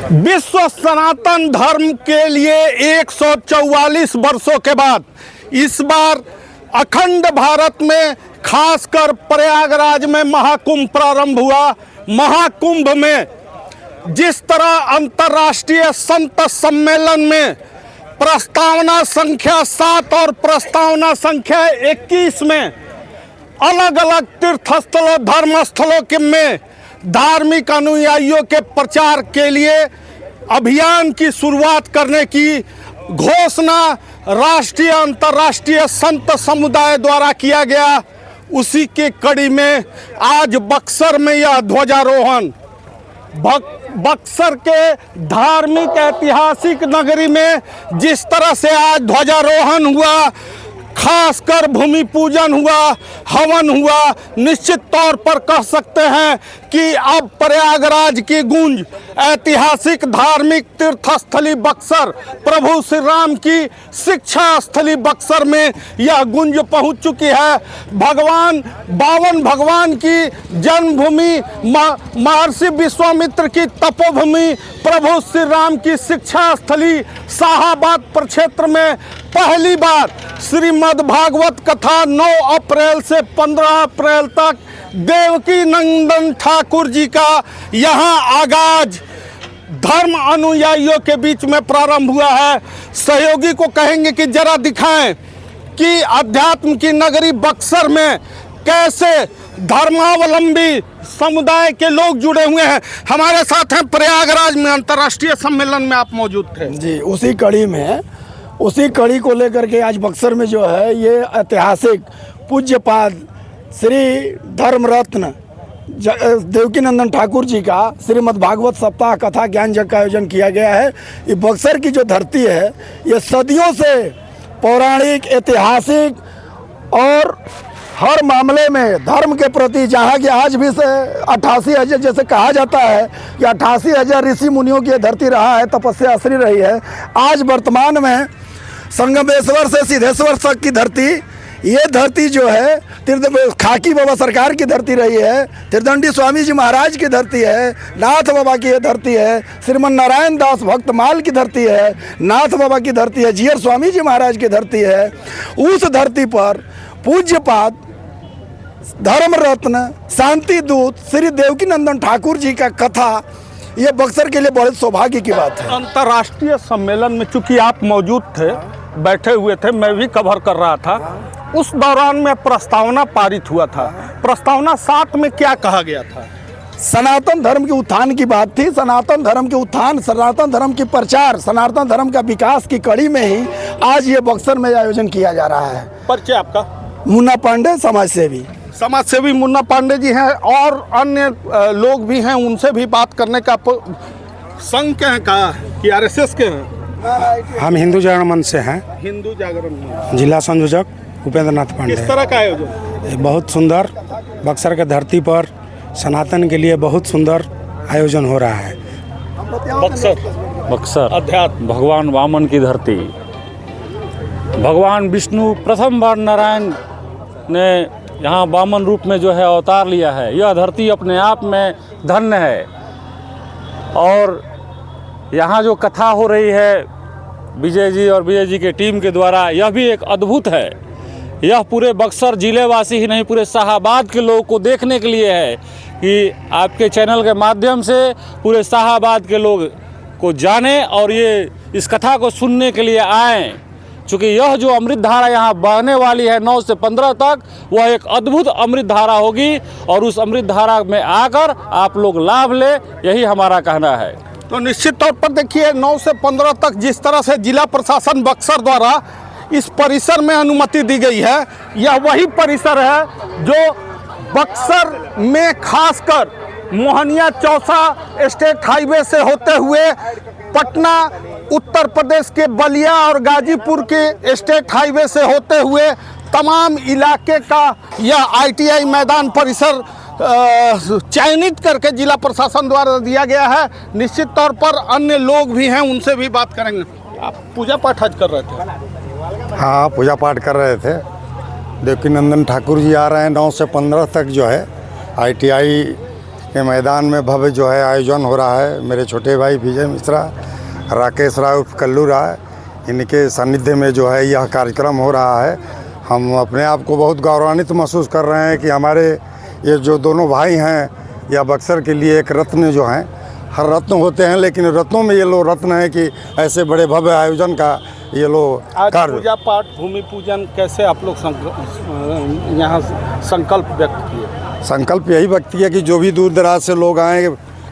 विश्व सनातन धर्म के लिए 144 वर्षों के बाद इस बार अखंड भारत में खासकर प्रयागराज में महाकुंभ प्रारंभ हुआ। महाकुंभ में जिस तरह अंतर्राष्ट्रीय संत सम्मेलन में प्रस्तावना संख्या 7 और प्रस्तावना संख्या 21 में अलग अलग तीर्थस्थलों धर्मस्थलों के में धार्मिक अनुयायियों के प्रचार के लिए अभियान की शुरुआत करने की घोषणा राष्ट्रीय अंतर्राष्ट्रीय संत समुदाय द्वारा किया गया, उसी के कड़ी में आज बक्सर में यह ध्वजारोहण बक्सर के धार्मिक ऐतिहासिक नगरी में जिस तरह से आज ध्वजारोहण हुआ, खासकर भूमि पूजन हुआ, हवन हुआ, निश्चित तौर पर कह सकते हैं कि अब प्रयागराज की गूंज ऐतिहासिक धार्मिक तीर्थस्थली बक्सर प्रभु श्री राम की शिक्षा स्थली बक्सर में यह गूंज पहुंच चुकी है। भगवान की जन्मभूमि महर्षि विश्वामित्र की तपोभूमि प्रभु श्री राम की शिक्षा स्थली शाहाबाद प्रक्षेत्र में पहली बार श्रीमद् भागवत कथा 9 अप्रैल से 15 अप्रैल तक देवकी नंदन ठाकुर जी का यहाँ आगाज धर्म अनुयायियों के बीच में प्रारंभ हुआ है। सहयोगी को कहेंगे कि जरा दिखाएं कि अध्यात्म की नगरी बक्सर में कैसे धर्मावलंबी समुदाय के लोग जुड़े हुए हैं। हमारे साथ हैं प्रयागराज में अंतर्राष्ट्रीय सम्मेलन में आप मौजूद थे जी। उसी कड़ी को लेकर के आज बक्सर में जो है ये ऐतिहासिक पूज्यपाद श्री धर्मरत्न देवकी नंदन ठाकुर जी का श्रीमद् भागवत सप्ताह कथा ज्ञान यज्ञ का आयोजन किया गया है। ये बक्सर की जो धरती है ये सदियों से पौराणिक ऐतिहासिक और हर मामले में धर्म के प्रति जहाँ की आज भी से 88,000 जैसे कहा जाता है कि 88,000 ऋषि मुनियों की धरती रहा है, तपस्या आश्री रही है। आज वर्तमान में संगमेश्वर से सिद्धेश्वर तक की धरती, ये धरती जो है खाकी बाबा सरकार की धरती रही है, त्रिदंडी स्वामी जी महाराज की धरती है, नाथ बाबा की ये धरती है, श्रीमन नारायण दास भक्तमाल की धरती है, नाथ बाबा की धरती है, जीयर स्वामी जी महाराज की धरती है। उस धरती पर पूज्यपाद धर्म रत्न शांति दूत श्री देवकी नंदन ठाकुर जी का कथा, ये बक्सर के लिए बहुत सौभाग्य की बात है। अंतर्राष्ट्रीय सम्मेलन में चूंकि आप मौजूद थे, बैठे हुए थे, मैं भी कवर कर रहा था, उस दौरान में प्रस्तावना पारित हुआ था। प्रस्तावना 7 में क्या कहा गया था? सनातन धर्म के उत्थान की बात थी। सनातन धर्म के उत्थान, सनातन धर्म की प्रचार, सनातन धर्म का विकास की कड़ी में ही आज ये बक्सर में आयोजन किया जा रहा है। परिचय आपका? मुन्ना पांडे, समाज सेवी मुन्ना पांडे जी हैं और अन्य लोग भी हैं, उनसे भी बात करने का। संघ के हैं कहा कि आरएसएस के हैं? हम हिंदू जागरण मंच से हैं। हिंदू जागरण मंच। जिला संयोजक उपेंद्र नाथ पांडे। किस तरह का आयोजन? बहुत सुंदर, बक्सर के धरती पर सनातन के लिए बहुत सुंदर आयोजन हो रहा है। बक्सर अध्यात्म भगवान वामन की धरती, भगवान विष्णु प्रथम बार नारायण ने यहाँ वामन रूप में जो है अवतार लिया है। यह धरती अपने आप में धन्य है और यहाँ जो कथा हो रही है विजय जी और विजय जी के टीम के द्वारा, यह भी एक अद्भुत है। यह पूरे बक्सर जिलेवासी ही नहीं, पूरे शाहाबाद के लोगों को देखने के लिए है कि आपके चैनल के माध्यम से पूरे शाहाबाद के लोग को जाने और ये इस कथा को सुनने के लिए आएँ, चूँकि यह जो अमृत धारा यहाँ बहने वाली है 9 से 15 तक, वह एक अद्भुत अमृत धारा होगी और उस अमृत धारा में आकर आप लोग लाभ ले, यही हमारा कहना है। तो निश्चित तौर पर देखिए 9 से 15 तक जिस तरह से जिला प्रशासन बक्सर द्वारा इस परिसर में अनुमति दी गई है, यह वही परिसर है जो बक्सर में खासकर मोहनिया चौसा स्टेट हाईवे से होते हुए पटना उत्तर प्रदेश के बलिया और गाजीपुर के स्टेट हाईवे से होते हुए तमाम इलाके का यह ITI मैदान परिसर चयनित करके जिला प्रशासन द्वारा दिया गया है। निश्चित तौर पर अन्य लोग भी हैं, उनसे भी बात करेंगे। आप पूजा पाठ आज कर रहे थे? हाँ, पूजा पाठ कर रहे थे। देवकी नंदन ठाकुर जी आ रहे हैं 9 से 15 तक जो है ITI के मैदान में भव्य जो है आयोजन हो रहा है। मेरे छोटे भाई विजय मिश्रा, राकेश राय उर्फ कल्लू राय, इनके सानिध्य में जो है यह कार्यक्रम हो रहा है। हम अपने आप को बहुत गौरवान्वित महसूस कर रहे हैं कि हमारे ये जो दोनों भाई हैं, यह बक्सर के लिए एक रत्न जो हैं, हर रत्न होते हैं लेकिन रत्नों में ये लोग रत्न है कि ऐसे बड़े भव्य आयोजन का ये लोग आज कार्य। पूजा पाठ भूमि पूजन कैसे आप लोग यहाँ संकल्प व्यक्त किए? संकल्प यही व्यक्त किया कि जो भी दूर दराज से लोग आए,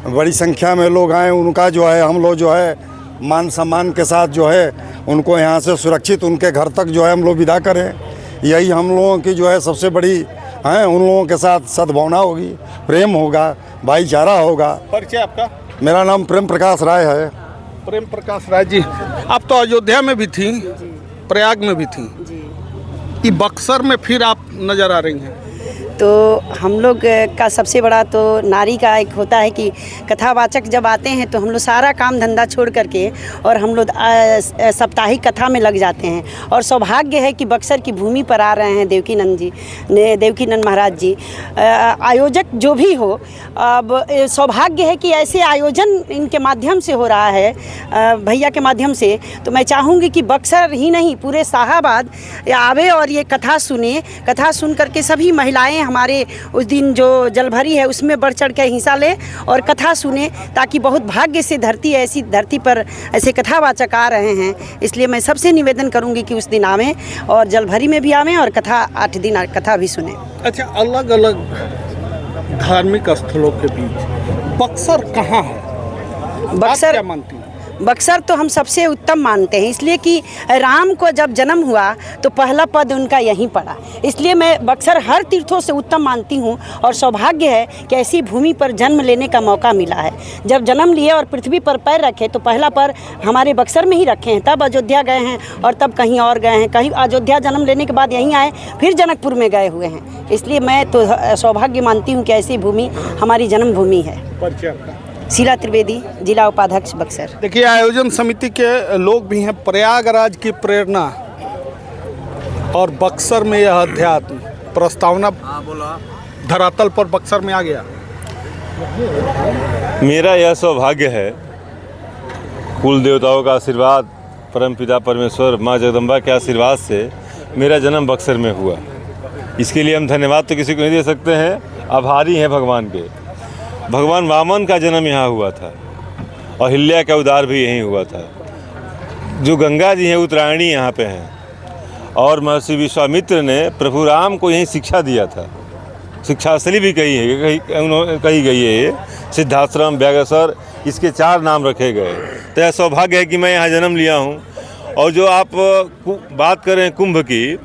बड़ी संख्या में लोग आए, उनका जो है हम लोग जो है मान सम्मान के साथ जो है उनको यहाँ से सुरक्षित उनके घर तक जो है हम लोग विदा करें। यही हम लोगों की जो है सबसे बड़ी हैं, उन लोगों के साथ सद्भावना होगी, प्रेम होगा, भाईचारा होगा। परिचय आपका? मेरा नाम प्रेम प्रकाश राय है। प्रेम प्रकाश राय जी, आप तो अयोध्या में भी थी, प्रयाग में भी थी, ये बक्सर में फिर आप नज़र आ रही हैं। तो हम लोग का सबसे बड़ा तो नारी का एक होता है कि कथावाचक जब आते हैं तो हम लोग सारा काम धंधा छोड़ करके और हम लोग साप्ताहिक कथा में लग जाते हैं। और सौभाग्य है कि बक्सर की भूमि पर आ रहे हैं देवकीनंद महाराज जी। आयोजक जो भी हो, अब सौभाग्य है कि ऐसे आयोजन इनके माध्यम से हो रहा है, भैया के माध्यम से। तो मैं चाहूँगी कि बक्सर ही नहीं पूरे शाहाबाद आवे और ये कथा सुने। कथा सुन करके सभी महिलाएं हमारे उस दिन जो जलभरी है उसमें बढ़ चढ़ के हिस्सा ले और कथा सुने, ताकि बहुत भाग्य से ऐसी धरती पर ऐसे कथावाचक आ रहे हैं। इसलिए मैं सबसे निवेदन करूंगी कि उस दिन आवें और जलभरी में भी आवें और कथा 8 दिन कथा भी सुने। अच्छा, अलग अलग धार्मिक स्थलों के बीच बक्सर कहाँ है? बक्सर क्या मानती हैं? बक्सर तो हम सबसे उत्तम मानते हैं, इसलिए कि राम को जब जन्म हुआ तो पहला पद उनका यहीं पड़ा। इसलिए मैं बक्सर हर तीर्थों से उत्तम मानती हूँ और सौभाग्य है कि ऐसी भूमि पर जन्म लेने का मौका मिला है। जब जन्म लिए और पृथ्वी पर पैर रखे तो पहला पैर हमारे बक्सर में ही रखे हैं, तब अयोध्या गए हैं और तब कहीं और गए हैं, कहीं अयोध्या जन्म लेने के बाद यहीं आए, फिर जनकपुर में गए हुए हैं। इसलिए मैं तो सौभाग्य मानती हूँ कि ऐसी भूमि हमारी जन्मभूमि है। परिचय आपका? शीला त्रिवेदी, जिला उपाध्यक्ष बक्सर। देखिए, आयोजन समिति के लोग भी हैं। प्रयागराज की प्रेरणा और बक्सर में यह अध्यात्म प्रस्तावना धरातल पर बक्सर में आ गया। मेरा यह सौभाग्य है, कुल देवताओं का आशीर्वाद, परमपिता परमेश्वर माँ जगदम्बा के आशीर्वाद से मेरा जन्म बक्सर में हुआ। इसके लिए हम धन्यवाद तो किसी को नहीं दे सकते हैं, आभारी हैं भगवान के। भगवान वामन का जन्म यहाँ हुआ था और हिल्या का उद्धार भी यहीं हुआ था। जो गंगा जी हैं उत्तरायणी यहाँ पे हैं और महर्षि विश्वामित्र ने प्रभु राम को यहीं शिक्षा दिया था। शिक्षास्थली भी कही गई है ये, सिद्धाश्रम, व्याघ्रसर, इसके 4 नाम रखे गए। तो यह सौभाग्य है कि मैं यहाँ जन्म लिया हूँ। और जो आप बात करें कुंभ की,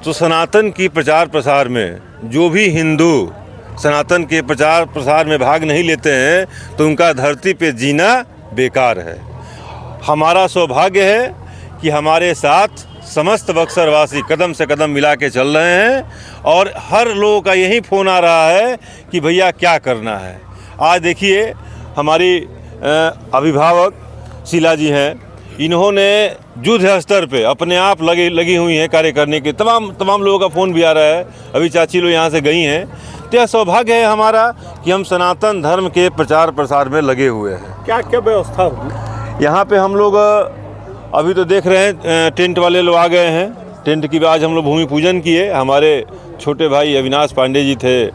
तो सनातन की प्रचार प्रसार में जो भी हिंदू सनातन के प्रचार प्रसार में भाग नहीं लेते हैं तो उनका धरती पे जीना बेकार है। हमारा सौभाग्य है कि हमारे साथ समस्त बक्सरवासी कदम से कदम मिला के चल रहे हैं और हर लोगों का यही फ़ोन आ रहा है कि भैया क्या करना है। आज देखिए, हमारी अभिभावक शीला जी हैं, इन्होंने युद्ध स्तर पे अपने आप लगी हुई हैं कार्य करने के। तमाम लोगों का फ़ोन भी आ रहा है। अभी चाची लोग यहाँ से गई हैं। तो यह सौभाग्य है हमारा कि हम सनातन धर्म के प्रचार प्रसार में लगे हुए हैं। क्या क्या व्यवस्था होगी यहाँ पे? हम लोग अभी तो देख रहे हैं टेंट वाले लोग आ गए हैं। टेंट की आज हम लोग भूमि पूजन किए। हमारे छोटे भाई अविनाश पांडे जी थे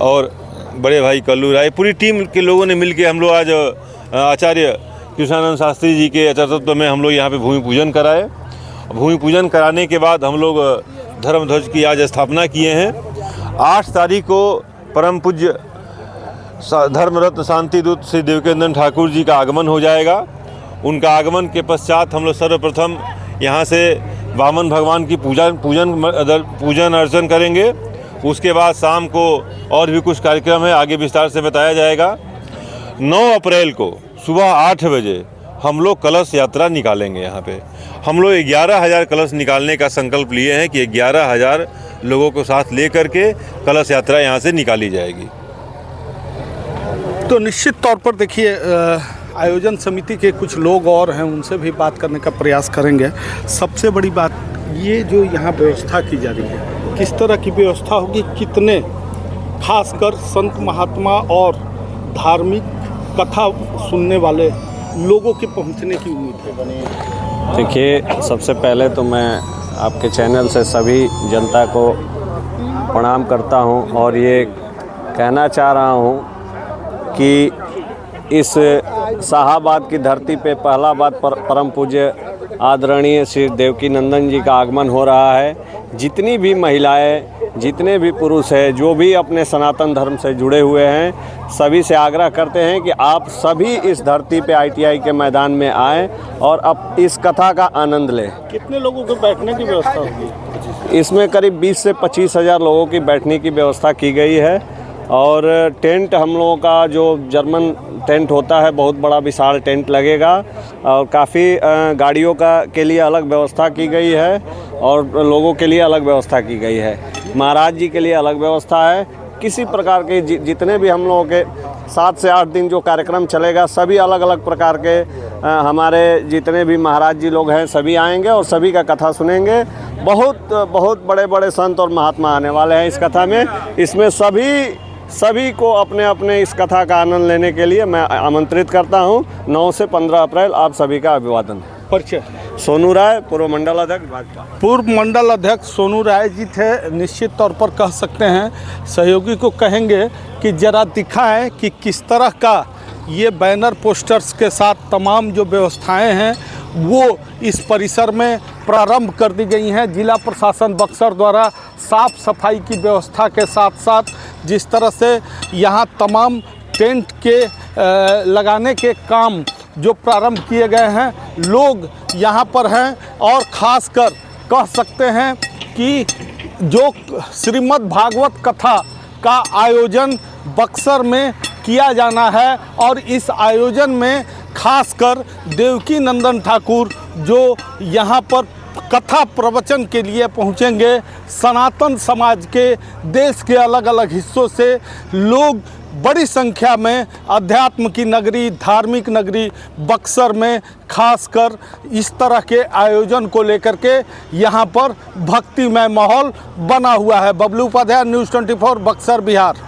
और बड़े भाई कल्लू राय, पूरी टीम के लोगों ने मिल के हम लोग आज आचार्य कृष्णानंद शास्त्री जी के आचार्यत्व में हम लोग यहाँ पे भूमि पूजन कराए। भूमि पूजन कराने के बाद हम लोग धर्म ध्वज की आज स्थापना किए हैं। 8 तारीख को परम पूज्य धर्मरत्न शांति दूत श्री देवकीनंदन ठाकुर जी का आगमन हो जाएगा। उनका आगमन के पश्चात हम लोग सर्वप्रथम यहाँ से वामन भगवान की पूजन अर्चन करेंगे। उसके बाद शाम को और भी कुछ कार्यक्रम है, आगे विस्तार से बताया जाएगा। 9 अप्रैल को सुबह 8 बजे हम लोग कलश यात्रा निकालेंगे। यहाँ पे हम लोग 11,000 कलश निकालने का संकल्प लिए हैं कि 11,000 लोगों को साथ ले करके कलश यात्रा यहाँ से निकाली जाएगी। तो निश्चित तौर पर देखिए, आयोजन समिति के कुछ लोग और हैं, उनसे भी बात करने का प्रयास करेंगे। सबसे बड़ी बात ये जो यहाँ व्यवस्था की जा रही है, किस तरह की व्यवस्था होगी, कितने खासकर संत महात्मा और धार्मिक कथा सुनने वाले लोगों के पहुंचने की उम्मीद है? देखिए, सबसे पहले तो मैं आपके चैनल से सभी जनता को प्रणाम करता हूं और ये कहना चाह रहा हूं कि इस शाहाबाद की धरती पे पहला बार परम पूज्य आदरणीय श्री देवकी नंदन जी का आगमन हो रहा है। जितनी भी महिलाएं, जितने भी पुरुष हैं, जो भी अपने सनातन धर्म से जुड़े हुए हैं, सभी से आग्रह करते हैं कि आप सभी इस धरती पे ITI के मैदान में आएँ और अब इस कथा का आनंद लें। कितने लोगों को बैठने की व्यवस्था होगी? इसमें करीब 20 से 25 हज़ार लोगों की बैठने की व्यवस्था की गई है और टेंट हम लोगों का जो जर्मन टेंट होता है, बहुत बड़ा विशाल टेंट लगेगा और काफ़ी गाड़ियों के लिए अलग व्यवस्था की गई है और लोगों के लिए अलग व्यवस्था की गई है। महाराज जी के लिए अलग व्यवस्था है। किसी प्रकार के जितने भी हम लोगों के 7 से 8 दिन जो कार्यक्रम चलेगा, सभी अलग अलग प्रकार के हमारे जितने भी महाराज जी लोग हैं सभी आएंगे और सभी का कथा सुनेंगे। बहुत बड़े बड़े संत और महात्मा आने वाले हैं इस कथा में। इसमें सभी को अपने अपने इस कथा का आनंद लेने के लिए मैं आमंत्रित करता हूं। 9 से 15 अप्रैल आप सभी का अभिवादन। परिचय? सोनू राय, पूर्व मंडल अध्यक्ष भाजपा। पूर्व मंडल अध्यक्ष सोनू राय जी थे। निश्चित तौर पर कह सकते हैं, सहयोगी को कहेंगे कि ज़रा दिखाएं कि किस तरह का ये बैनर पोस्टर्स के साथ तमाम जो व्यवस्थाएं हैं वो इस परिसर में प्रारंभ कर दी गई हैं। जिला प्रशासन बक्सर द्वारा साफ सफाई की व्यवस्था के साथ साथ जिस तरह से यहाँ तमाम टेंट के लगाने के काम जो प्रारंभ किए गए हैं, लोग यहाँ पर हैं और ख़ासकर कह सकते हैं कि जो श्रीमद् भागवत कथा का आयोजन बक्सर में किया जाना है और इस आयोजन में खासकर देवकी नंदन ठाकुर जो यहाँ पर कथा प्रवचन के लिए पहुँचेंगे। सनातन समाज के देश के अलग अलग हिस्सों से लोग बड़ी संख्या में अध्यात्म की नगरी, धार्मिक नगरी बक्सर में खासकर इस तरह के आयोजन को लेकर के यहाँ पर भक्तिमय माहौल बना हुआ है। बबलू उपाध्याय, न्यूज़ 24 बक्सर, बिहार।